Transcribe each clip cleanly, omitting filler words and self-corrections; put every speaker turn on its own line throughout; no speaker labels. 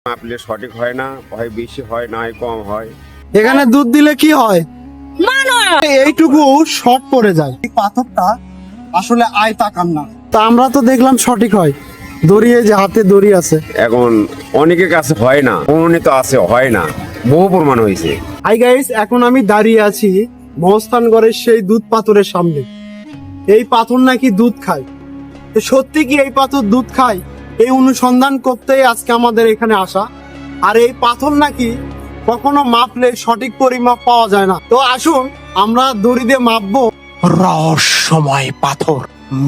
মাপলে সঠিক হয় না, হয় বেশি হয় না হয় কম হয়।
এখানে দুধ দিলে কি হয়? এইটুকু শর্ট পড়ে যায়। এই পাথরটা আসলে আয়তাকার না, তা আমরা তো দেখলাম সঠিক হয়। দড়ি, এই যে হাতে দড়ি আছে।
এখন অনেকের কাছে হয় না, প্রমাণিত আছে হয় না, বহু প্রমাণ হয়েছে।
হাই গাইস, এখন আমি দাঁড়িয়ে আছি মহস্থানগড়ের সেই দুধ পাথরের সামনে। এই পাথর নাকি দুধ খায়। তো সত্যি কি এই পাথর দুধ খায়? এই অনুসন্ধান করতেই আজকে আমাদের এখানে আসা। আর এই পাথর নাকি কখনো মাপলে সঠিক পরিমাপ পাওয়া যায় না। তো আসুন আমরা দড়ি দিয়ে মাপবো।
রহস্যময় পাথর।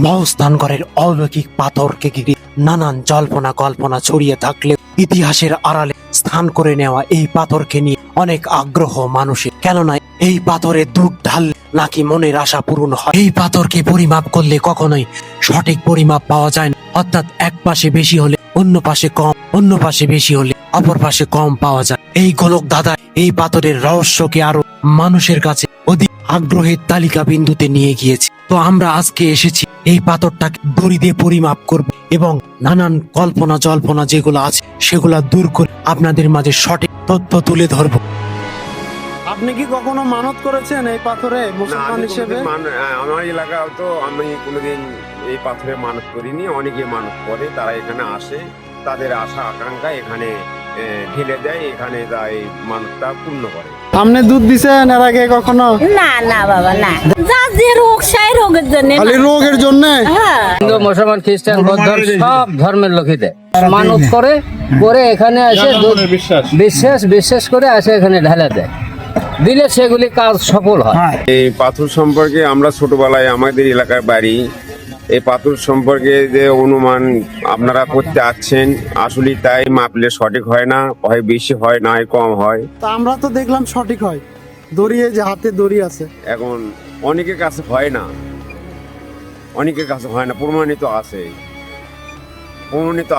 মহস্থানগড়ের অলৌকিক পাথরকে ঘিরে নানান জল্পনা কল্পনা ছড়িয়ে থাকলে ইতিহাসের আড়ালে স্থান করে নেওয়া এই পাথরকে নিয়ে অনেক আগ্রহ মানুষের। কেননা এই পাথরে দুধ ঢাললে নাকি মনের আশা পূরণ হয়। এই পাথরকে পরিমাপ করলে কখনোই সঠিক পরিমাপ পাওয়া যায় না, অর্থাৎ এক পাশে বেশি হলে অন্য পাশে কম, অন্য পাশে বেশি হলে অপর পাশে কম পাওয়া যায়। এই গোলক দাদা এই পাথরের রহস্যকে আরো মানুষের কাছে অধিক আগ্রহের তালিকা বিন্দুতে নিয়ে গিয়েছে। তো আমরা আজকে এসেছি এই পাথরটাকে দড়ি দিয়ে পরিমাপ করব এবং নানান কল্পনা জল্পনা যেগুলো আছে সেগুলা দূর করে আপনাদের মাঝে সঠিক তথ্য তুলে ধরবো।
আপনি কি কখনো মানত করেছেন এই পাথরে
না,
মুসলমান
আমি
হিসেবে?
আমার এলাকাও তো আমি কোনোদিন এই পাথরে মানত করিনি। অনেকে মানত করে, তারা এখানে আসে, তাদের আশা আকাঙ্ক্ষা এখানে ঢেলে দেয়, এখানে যাই মানতটা পূর্ণ করে।
আপনি দুধ দিছেন এর আগে কখনো?
না না বাবা না, যার যে রোগ সেই রোগের জন্য।
খালি রোগের জন্য?
হ্যাঁ,
হিন্দু, মুসলমান, খ্রিস্টান, বৌদ্ধ সব ধর্মের লোকই দেয়। মানত করে করে এখানে এসে দুধ বিশ্বাস করে আসে এখানে ঢেলে দেয়, দিলে সেগুলি কাজ সফল হয়।
এই পাথর সম্পর্কে আমরা ছোটবেলায় আমাদের এলাকার বাড়ি, এই পাথর সম্পর্কে যে অনুমান আপনারা করতে আসছেন আসলে তাই মাপলে সঠিক হয় না, হয় বেশি হয় না হয় কম হয়।
তা আমরা তো দেখলাম সঠিক হয়। দড়ি, এই যে হাতে দড়ি আছে।
এখন অনেকের কাছে হয় না, অনেকের কাছে হয় না, প্রমাণিত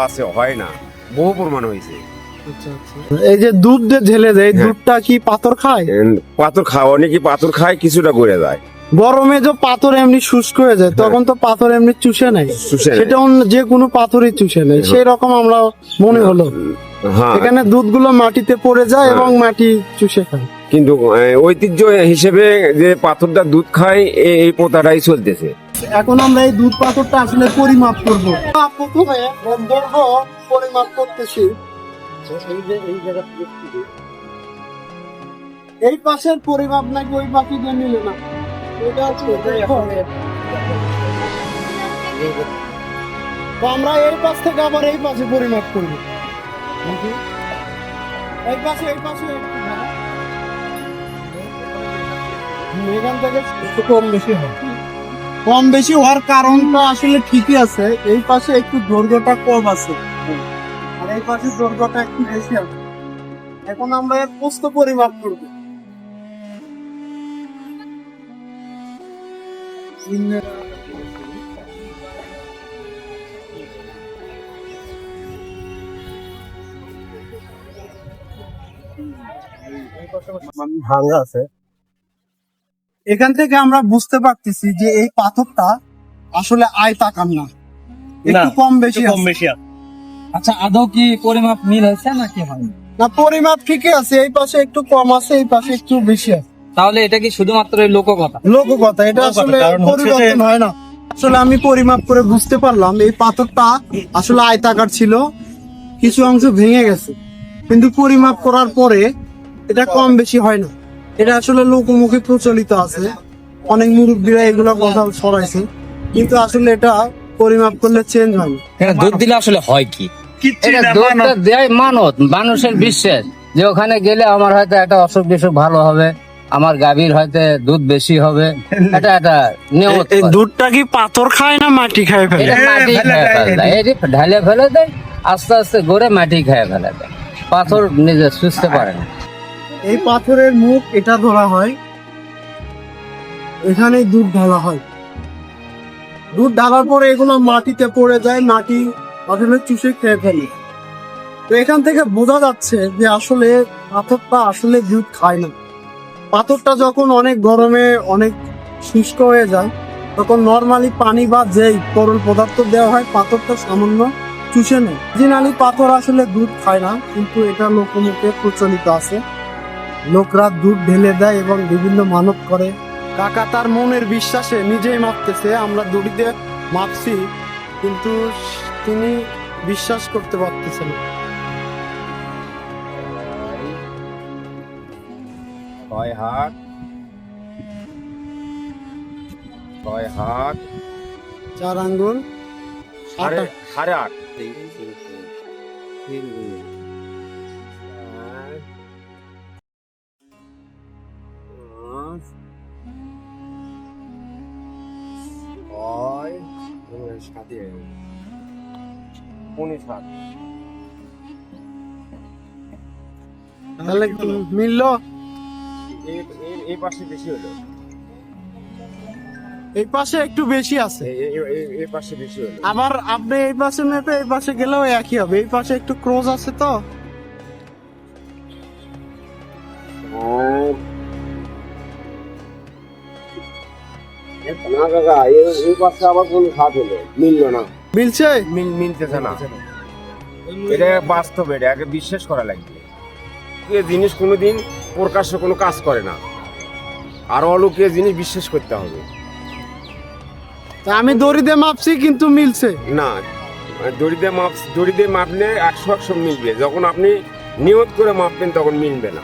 আছে, হয় না, বহু প্রমাণ হয়েছে।
এই যে দুধ দিয়ে ঢেলে দেয়,
হ্যাঁ।
দুধটা কি পাথর খায়?
পাথর খায়, অনেকে পাথর খায়, কিছুটা করে যায়।
গরমে যে পাথর এমনি শুষ্ক হয়ে যায় তখন তো পাথর এমনি চুষে নেয়,
চুষে নেয়।
সেটা অন্য যে কোনো পাথরই চুষে নেয়, সেই রকম আমরা মনে হলো।
হ্যাঁ,
এখানে দুধগুলো মাটিতে পড়ে যায় এবং মাটি চুষে খায়।
কিন্তু ঐতিহ্য হিসেবে যে পাথরটা দুধ খায় এই প্রথাটাই চলতেছে।
এখন আমরা এই দুধ পাথরটা আসলে পরিমাপ করব। প্রথমে দৈর্ঘ্য পরিমাপ করতেছি। এই পাশের পরিমাপ নাকি ওই পাশে দিয়ে নিলে না, এটা হচ্ছে দৈর্ঘ্য। তো আমরা এই পাশ থেকে আবার এই পাশে পরিমাপ করব। এই পাশে এখান থেকে একটু কম বেশি হয়। কম বেশি হওয়ার কারণটা আসলে ঠিকই আছে, এই পাশে একটু দৈর্ঘ্যটা কম আছে আর এই পাশে দৈর্ঘ্যটা একটু বেশি আছে। এখন আমরা এর প্রস্থ পরিমাপ করব। ভাঙা আছে। এখান থেকে আমরা বুঝতে পারতেছি যে এই পাথরটা আসলে আয়তাকার না, একটু কম বেশি আছে।
আচ্ছা, আদৌ কি পরিমাপ মিল হয়েছে নাকি হয়নি?
না, পরিমাপ ঠিকই আছে, এই পাশে একটু কম আছে, এই পাশে একটু বেশি আছে।
তাহলে এটা কি শুধুমাত্র এই লোককথা?
লোককথা, এটা আসলে পরিবর্তন হয় না। আসলে আমি পরিমাপ করে বুঝতে পারলাম এই পাথরটা আসলে আয়তাকার ছিল, কিছু অংশ ভেঙে গেছে, কিন্তু পরিমাপ করার পরে এটা কম বেশি হয় না। এটা আসলে লোকমুখে প্রচলিত আছে, অনেক মুরব্বীরা এগুলো কথা ছড়াইছে, কিন্তু আসলে এটা পরিমাপ করলে চেঞ্জ হয় না।
এটা দুধ দিলে আসলে হয় কি?
এটা দুধটা দেয় মানত, মানুষের বিশ্বাস যে ওখানে গেলে আমার হয়তো একটা অসুখ বিসুখ ভালো হবে, আমার গাভীর হয়তো দুধ বেশি হবে, এটা একটা নিয়ম।
এই দুধটা কি পাথর খায় না মাটি খায় ফেলে?
এটা মাটি খেয়ে ফেলে দেয়, এটি ঢালে ফেলে দেয়, আস্তে আস্তে গড়ে মাটি খেয়ে ফেলে দেয়, পাথর নিজে সুস্থ পারে না।
এই পাথরের মুখ এটা ধরা হয়, এখানে দুধ ঢালা হয়। দুধ ঢালার পরে এগুলো মাটিতে পড়ে যায়, মাটি আসলে চুষে খেয়ে ফেলে। তো এখান থেকে বোঝা যাচ্ছে যে আসলে পাথরটা আসলে দুধ খায় না। পাথরটা যখন অনেক গরমে অনেক শুষ্ক হয়ে যায় তখন নর্মালি পানি বা যেই তরল পদার্থ দেওয়া হয়, পাথরটা সামান্য চুষে নেয়। অরিজিনালি পাথর আসলে দুধ খায় না, কিন্তু এটা লোকমুখে প্রচলিত আছে। লোকরা দুধ ঢেলে দেয় এবং বিভিন্ন মানত করে। কাকা তার মনের বিশ্বাসে নিজেই মাপতেছে, আমরা দড়িতে মাপছি, কিন্তু তিনি বিশ্বাস করতে পারতেছেন না।
ছয় হাত, ছয় হাত,
4 আঙ্গুল,
সাড়ে সাড়ে আট, উনিশ হাত।
তাহলে মিললো।
এই পাশে বেশি হলো,
এই পাশে একটু বেশি আছে,
এই পাশে বেশি হলো।
আবার আপনি এই পাশে মেপে এই পাশে গেলেও একই হবে। এই পাশে একটু ক্রোজ আছে তো।
না কাকা, এই পাশে আবার কোন হাত হলো, মিললো না,
মিলছে?
মিলতেছে না। এটা বাস্তব, এটা আগে বিশ্বাস করা লাগবে। এই জিনিস কোনোদিন প্রকাশ্য কোনো কাজ করে না, আর অলৌকিক জিনিস বিশ্বাস করতে হবে।
তা আমি দড়ি দিয়ে মাপছি, কিন্তু মিলছে
না, দড়িতে মাপলে 100% মিলবে। যখন আপনি নিয়ত করে মাপবেন তখন মিলবে না।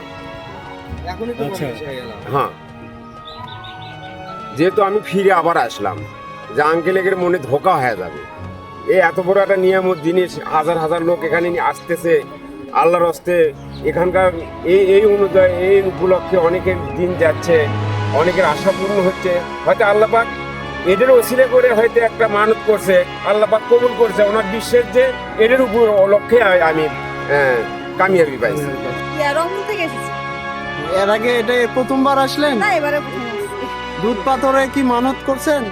হ্যাঁ, যেহেতু আমি ফিরে আবার আসলাম, যে আঙ্কেলের মনে ধোকা হয়ে যাবে। এই এত বড় একটা নিয়ামত জিনিস, হাজার হাজার লোক এখানে আসতেছে আল্লাহর হস্তে। এখানকার এই অনুযায়ী এই উপলক্ষে অনেকের দিন যাচ্ছে, অনেকের আশা পূর্ণ হচ্ছে। হয়তো আল্লাহ পাক এদের ওসিলে করে হয়তো একটা মানত করছে, আল্লাহ পাক কবুল করছে। ওনার বিশ্বের যে এদের উপর লক্ষ্যে আমি কামিয়াবি পাইছি।
রংপুর থেকে এসেছি।
এর আগে এটা প্রথমবার আসলেন?
না, এবারে প্রথম আসছি।
দুধ পাথরে কি মানত করছেন?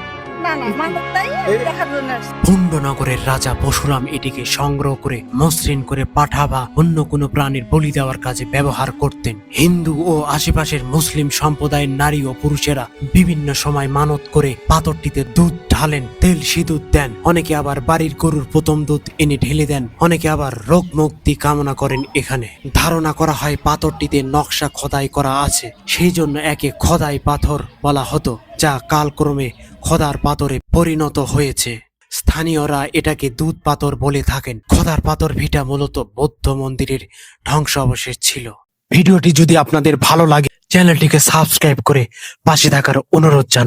না না, মানত তাই দেখার জন্য আসছি।
পুণ্ডনগরের রাজা পরশুরাম এটিকে সংগ্রহ করে মসৃণ করে পাঠা বা অন্য কোনো প্রাণীর বলি দেওয়ার কাজে ব্যবহার করতেন। হিন্দু ও আশেপাশের মুসলিম সম্প্রদায়ের নারী ও পুরুষেরা বিভিন্ন সময় মানত করে পাথরটিতে দুধ ঢালেন, তেল সিঁদুর দেন। অনেকে আবার বাড়ির গরুর প্রথম দুধ এনে ঢেলে দেন। অনেকে আবার রোগ মুক্তি কামনা করেন। এখানে ধারণা করা হয় পাথরটিতে নকশা খোদাই করা আছে, সেই জন্য একে খোদাই পাথর বলা হতো, যা কালক্রমে খোদার পাথরে পরিণত হয়েছে। স্থানীয়রা এটাকে দুধ পাথর বলে থাকেন। খোদার পাথর ভিটা মূলত বৌদ্ধ মন্দিরের ধ্বংসাবশেষ ছিল। ভিডিওটি যদি আপনাদের ভালো লাগে চ্যানেলটিকে সাবস্ক্রাইব করে পাশে থাকার অনুরোধ জানাই।